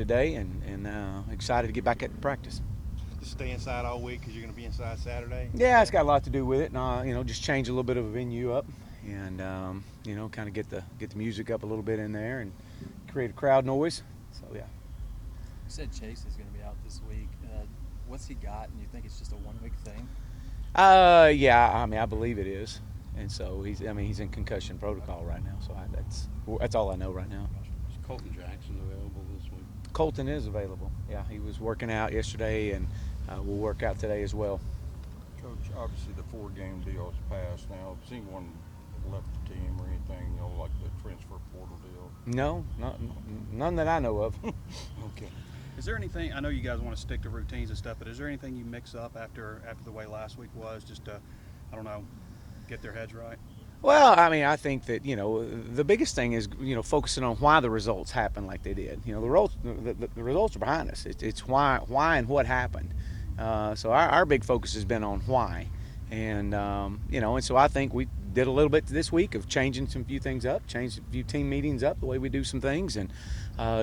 today, and excited to get back at practice. Just stay inside all week because you're going to be inside Saturday? Yeah, it's got a lot to do with it, and just change a little bit of a venue up, and kind of get the music up a little bit in there, and create a crowd noise. So yeah. You said Chase is going to be out this week. What's he got, and you think it's just a 1 week thing? Yeah, I believe it is, and so he's in concussion protocol right now. So that's all I know right now. Is Colton Jackson available this week? Colton is available. Yeah, he was working out yesterday, and will work out today as well. Coach, obviously the 4-game deal is passed now. Has anyone left the team or anything, like the transfer portal deal? No, none that I know of. Okay. Is there anything, I know you guys want to stick to routines and stuff, but is there anything you mix up after the way last week was, just to, I don't know, get their heads right? Well, I think that, the biggest thing is, focusing on why the results happened like they did. The results are behind us. It's why and what happened. So our big focus has been on why. And, and so I think we did a little bit this week of changing some few things up, changed a few team meetings up, the way we do some things, and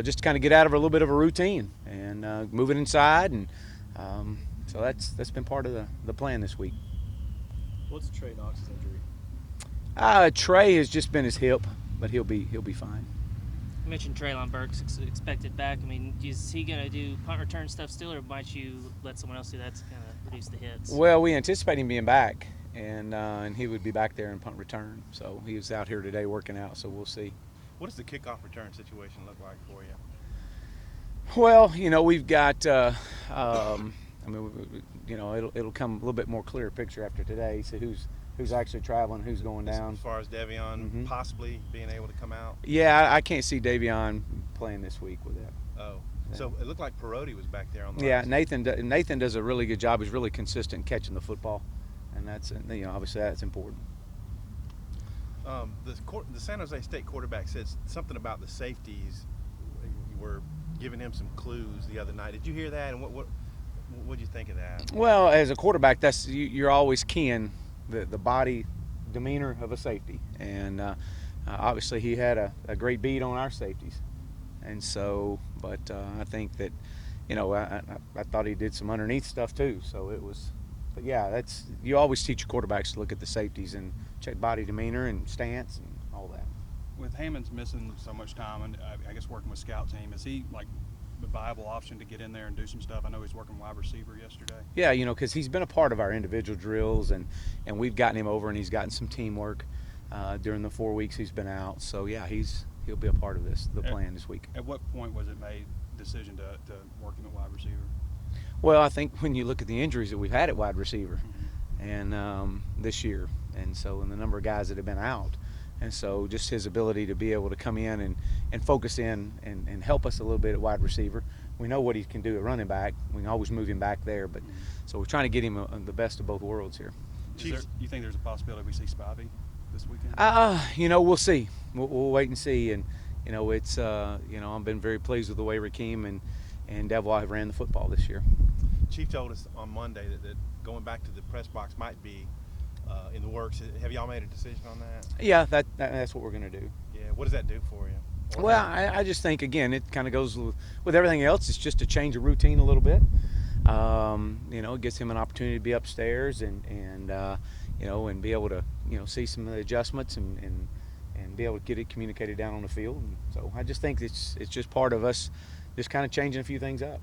just to kind of get out of a little bit of a routine and move it inside. And so that's been part of the plan this week. What's Trey Knox's injury? Trey has just been his hip, but he'll be fine. You mentioned Traylon Burks expected back. Is he going to do punt return stuff still, or might you let someone else do that to kind of reduce the hits? Well, we anticipate him being back, and he would be back there in punt return. So he was out here today working out, so we'll see. What does the kickoff return situation look like for you? Well, we've got, it'll come a little bit more clear picture after today. So who's actually traveling, who's going down. As far as Devion possibly being able to come out? Yeah, I can't see Devion playing this week with that. Oh, yeah. So it looked like Perotti was back there on the Yeah, last. Nathan does a really good job. He's really consistent catching the football, and that's, obviously that's important. The San Jose State quarterback said something about the safeties. You were giving him some clues the other night. Did you hear that? And what did you think of that? Well, as a quarterback, you're always keying the body demeanor of a safety, and obviously he had a great beat on our safeties, and so but I think that I thought he did some underneath stuff too, so it was, but yeah, you always teach your quarterbacks to look at the safeties and check body demeanor and stance and all that. With Hammond's missing so much time, and I guess working with scout team, is he like a viable option to get in there and do some stuff? I know he's working wide receiver yesterday. Yeah, because he's been a part of our individual drills, and we've gotten him over, and he's gotten some teamwork during the 4 weeks he's been out. So yeah, he'll be a part of the plan this week. At what point was it made decision to work him at wide receiver? Well, I think when you look at the injuries that we've had at wide receiver, and this year, and the number of guys that have been out. And so just his ability to be able to come in and focus in and help us a little bit at wide receiver. We know what he can do at running back. We can always move him back there. But so we're trying to get him the best of both worlds here. You think there's a possibility we see Spivey this weekend? We'll see. We'll wait and see. And, it's, I've been very pleased with the way Rakeem and Devois have ran the football this year. Chief told us on Monday that going back to the press box might be in the works. Have y'all made a decision on that? Yeah, that's what we're going to do. Yeah, what does that do for you? Well, I just think, again, it kind of goes with everything else. It's just to change a routine a little bit. It gives him an opportunity to be upstairs and be able to, see some of the adjustments and be able to get it communicated down on the field. And so I just think it's just part of us just kind of changing a few things up.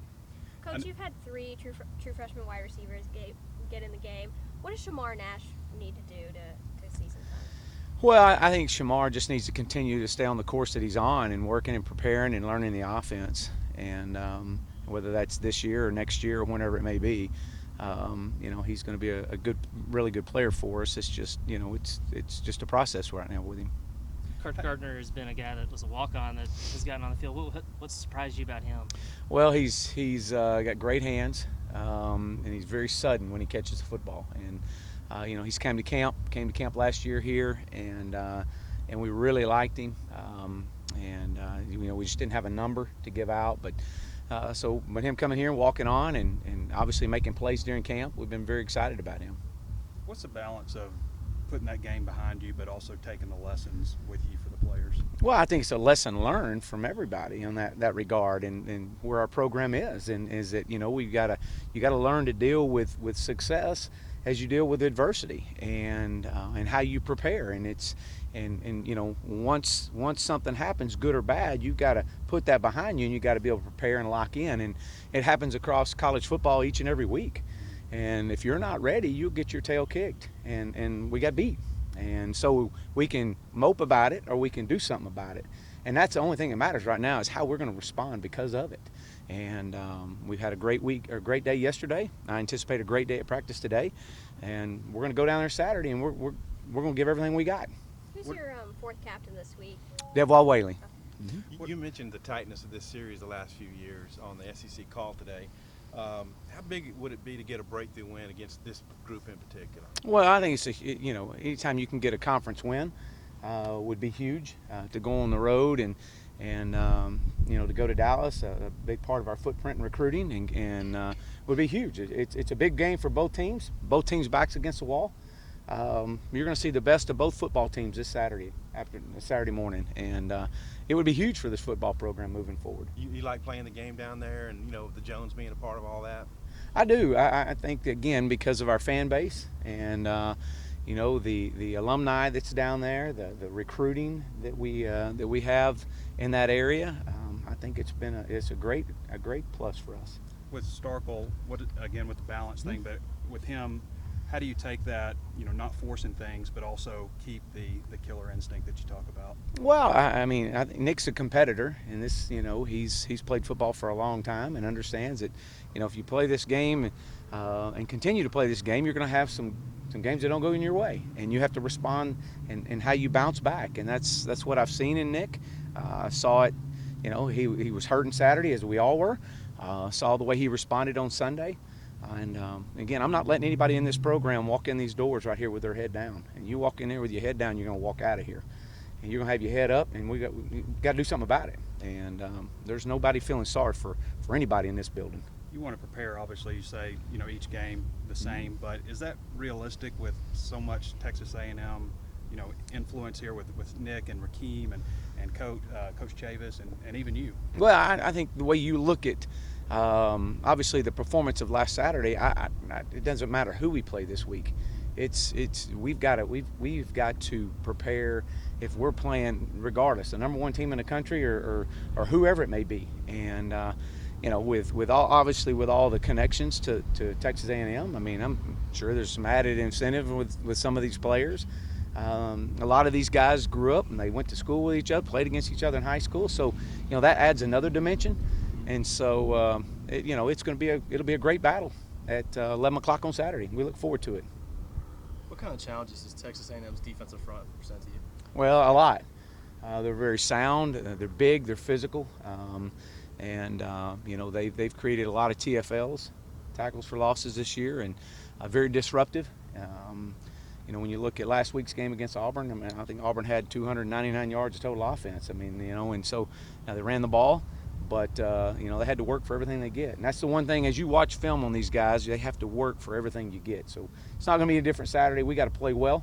Coach, you've had 3 true freshman wide receivers get in the game. What does Shamar Nash need to do to see some time? Well, I think Shamar just needs to continue to stay on the course that he's on and working and preparing and learning the offense. And whether that's this year or next year or whenever it may be, he's going to be a really good player for us. It's just, it's just a process right now with him. Kurt Gardner has been a guy that was a walk-on that has gotten on the field. What surprised you about him? Well, he's got great hands, and he's very sudden when he catches the football. And he's came to camp last year here, and we really liked him. We just didn't have a number to give out, but so with him coming here and walking on and obviously making plays during camp, we've been very excited about him. What's the balance of putting that game behind you but also taking the lessons with you for the players? Well, I think it's a lesson learned from everybody in that regard, and where our program is, and is that you gotta learn to deal with success as you deal with adversity, and how you prepare, and it's and once something happens, good or bad, you've got to put that behind you, and you got to be able to prepare and lock in, and it happens across college football each and every week, and if you're not ready, you'll get your tail kicked, and we got beat. And so we can mope about it or we can do something about it. And that's the only thing that matters right now is how we're going to respond because of it. And we've had a great week or a great day yesterday. I anticipate a great day at practice today. And we're going to go down there Saturday and we're going to give everything we got. Who's your fourth captain this week? Devwall Whaley. You mentioned the tightness of this series the last few years on the SEC call today. How big would it be to get a breakthrough win against this group in particular? Well, I think it's anytime you can get a conference win would be huge. To go on the road and to go to Dallas, a big part of our footprint in recruiting, and would be huge. It's a big game for both teams. Both teams' backs against the wall. You're going to see the best of both football teams this Saturday morning, and it would be huge for this football program moving forward. You like playing the game down there, and the Jones being a part of all that? I do. I think, again, because of our fan base and the alumni that's down there, the recruiting that we have in that area, I think it's a great plus for us. With Starkel, with the balance thing, but with him, how do you take that, not forcing things, but also keep the killer instinct that you talk about? Well, I think Nick's a competitor, and this, he's played football for a long time and understands that, if you play this game and continue to play this game, you're going to have some games that don't go in your way, and you have to respond and how you bounce back, and that's what I've seen in Nick. I saw it, he was hurting Saturday, as we all were. Saw the way he responded on Sunday. And again, I'm not letting anybody in this program walk in these doors right here with their head down. And you walk in there with your head down, you're going to walk out of here. And you're going to have your head up, and we got to do something about it. And there's nobody feeling sorry for anybody in this building. You want to prepare, obviously, you say, each game the same, but is that realistic with so much Texas A&M, influence here with Nick and Rakeem and Coach Chavis and even you? Well, I think the way you look at obviously the performance of last Saturday, it doesn't matter who we play this week. We've got to prepare if we're playing regardless, the number one team in the country or whoever it may be, and with all the connections to Texas A&M. I mean, I'm sure there's some added incentive with some of these players. A lot of these guys grew up and they went to school with each other, played against each other in high school, so that adds another dimension. And so, it'll be a great battle at 11 o'clock on Saturday. We look forward to it. What kind of challenges does Texas A&M's defensive front present to you? Well, a lot. They're very sound. They're big. They're physical. They've created a lot of TFLs, tackles for losses this year, and very disruptive. When you look at last week's game against Auburn, I think Auburn had 299 yards of total offense. And so they ran the ball. But, they had to work for everything they get. And that's the one thing, as you watch film on these guys, they have to work for everything you get. So it's not going to be a different Saturday. We got to play well.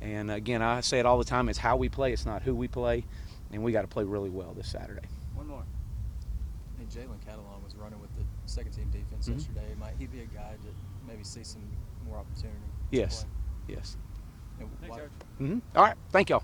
And, again, I say it all the time, it's how we play, it's not who we play. And we got to play really well this Saturday. One more. I think Jalen Catalon was running with the second-team defense yesterday. Might he be a guy to maybe see some more opportunity? Yes. Yes. And Thanks, Coach. All right. Thank y'all.